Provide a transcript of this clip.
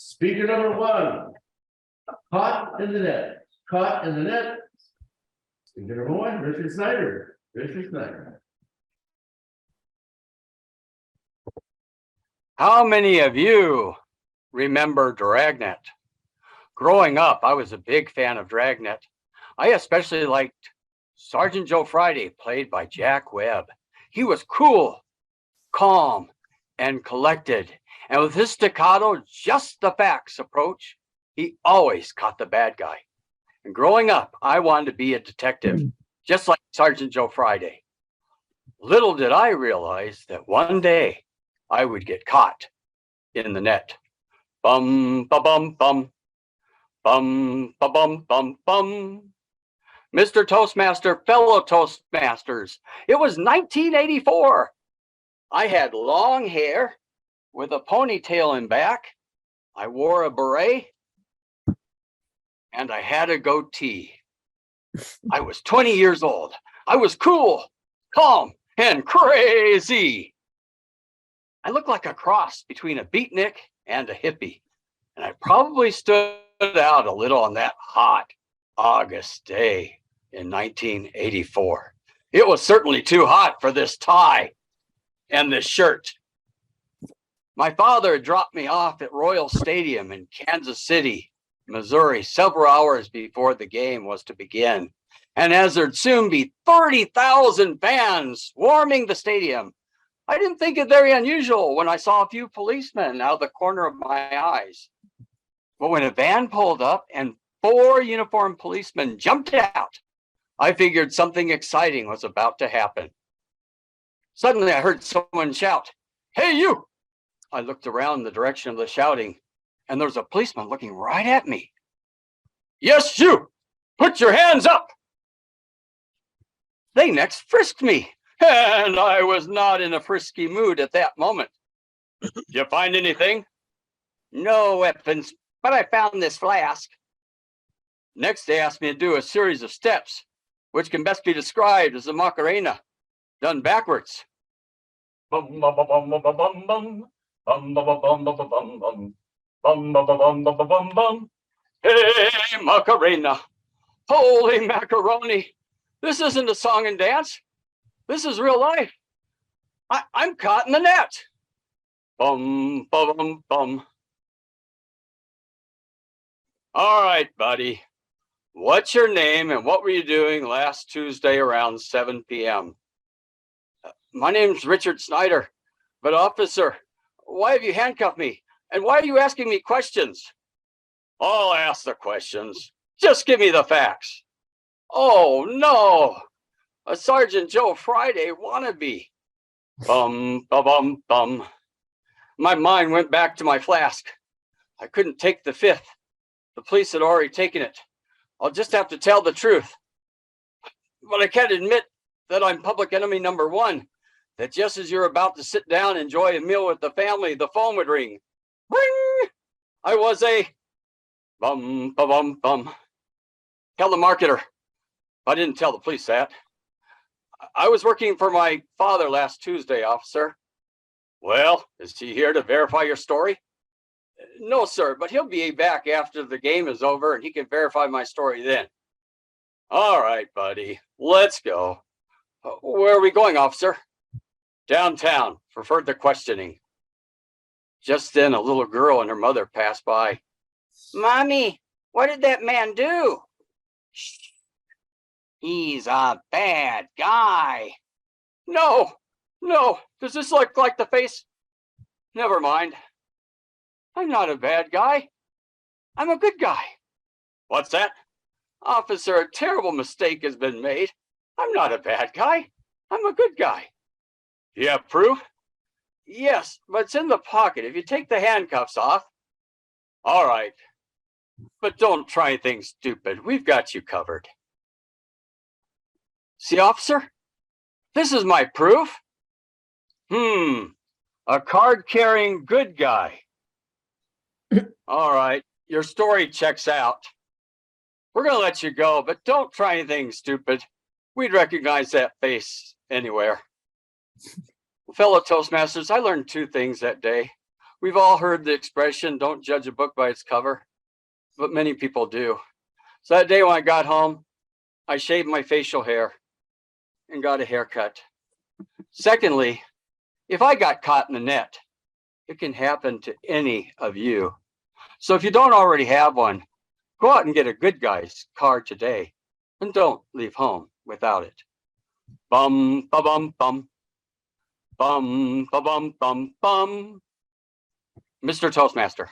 Speaker number one, caught in the net, caught in the net. Speaker number one, Richard Snyder, Richard Snyder. How many of you remember Dragnet? Growing up, I was a big fan of Dragnet. I especially liked Sergeant Joe Friday, played by Jack Webb. He was cool, calm, and collected. And with his staccato, just the facts approach, he always caught the bad guy. And growing up, I wanted to be a detective, just like Sergeant Joe Friday. Little did I realize that one day I would get caught in the net. Bum, ba bum, bum. Bum, ba bum, bum, bum. Mr. Toastmaster, fellow Toastmasters, it was 1984. I had long hair with a ponytail in back. I wore a beret and I had a goatee. I was 20 years old. I was cool, calm, and crazy. I looked like a cross between a beatnik and a hippie, and I probably stood out a little on that hot August day in 1984. It was certainly too hot for this tie and this shirt. My father had dropped me off at Royal Stadium in Kansas City, Missouri, several hours before the game was to begin. And as there'd soon be 30,000 fans swarming the stadium, I didn't think it very unusual when I saw a few policemen out of the corner of my eyes. But when a van pulled up and 4 uniformed policemen jumped out, I figured something exciting was about to happen. Suddenly I heard someone shout, "Hey, you!" I looked around the direction of the shouting, and there was a policeman looking right at me. "Yes, you! Put your hands up!" They next frisked me, and I was not in a frisky mood at that moment. "Did you find anything?" "No weapons, but I found this flask." Next, they asked me to do a series of steps, which can best be described as a Macarena, done backwards. Bum, bum, bum, bum, bum, bum, bum. Bum, bum, bum, bum, bum, bum, bum. Bum, bum, bum, bum, bum, bum, bum. Hey, Macarena. Holy macaroni. This isn't a song and dance. This is real life. I'm caught in the net. Bum, bum, bum, bum. All right, buddy. What's your name and what were you doing last Tuesday around 7 p.m.? My name's Richard Snyder, but officer, why have you handcuffed me? And why are you asking me questions? I'll ask the questions. Just give me the facts. Oh, no. A Sergeant Joe Friday wannabe. Bum, bum, bum, bum. My mind went back to my flask. I couldn't take the 5th. The police had already taken it. I'll just have to tell the truth. But I can't admit that I'm public enemy number 1. That just as you're about to sit down and enjoy a meal with the family, the phone would ring. Ring! I was a bum, bum, bum, bum. Tell the marketer. I didn't tell the police that. I was working for my father last Tuesday, officer. Well, is he here to verify your story? No, sir, but he'll be back after the game is over and he can verify my story then. All right, buddy, let's go. Where are we going, officer? Downtown for further questioning. Just then, a little girl and her mother passed by. Mommy, what did that man do? Shh. He's a bad guy. No, does this look like the face? Never mind. I'm not a bad guy. I'm a good guy. What's that? Officer, a terrible mistake has been made. I'm not a bad guy. I'm a good guy. Do you have proof? Yes, but it's in the pocket if you take the handcuffs off. All right. But don't try anything stupid. We've got you covered. See, officer? This is my proof. A card-carrying good guy. All right, your story checks out. We're going to let you go, but don't try anything stupid. We'd recognize that face anywhere. Fellow Toastmasters, I learned 2 things that day. We've all heard the expression, don't judge a book by its cover, but many people do. So that day when I got home, I shaved my facial hair and got a haircut. Secondly, if I got caught in the net, it can happen to any of you. So if you don't already have one, go out and get a good guy's card today and don't leave home without it. Bum, ba bum, bum. Bum, ba bum, bum, bum. Mr. Toastmaster.